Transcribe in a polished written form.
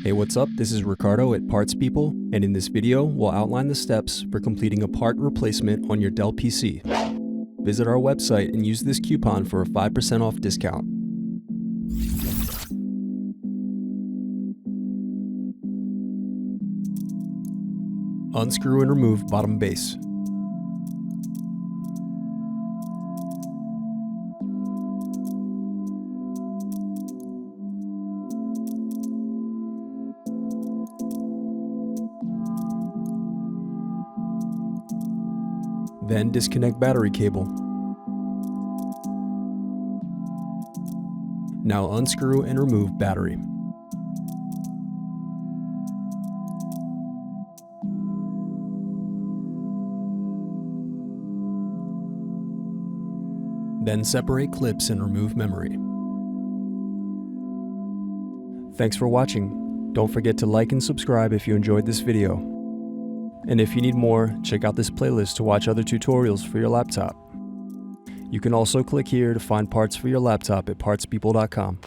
Hey, what's up? This is Ricardo at Parts People, and in this video, we'll outline the steps for completing a part replacement on your Dell PC. Visit our website and use this coupon for a 5% off discount. Unscrew and remove bottom base. Then disconnect battery cable. Now unscrew and remove battery. Then separate clips and remove memory. Thanks for watching. Don't forget to like and subscribe if you enjoyed this video. And if you need more, check out this playlist to watch other tutorials for your laptop. You can also click here to find parts for your laptop at partspeople.com.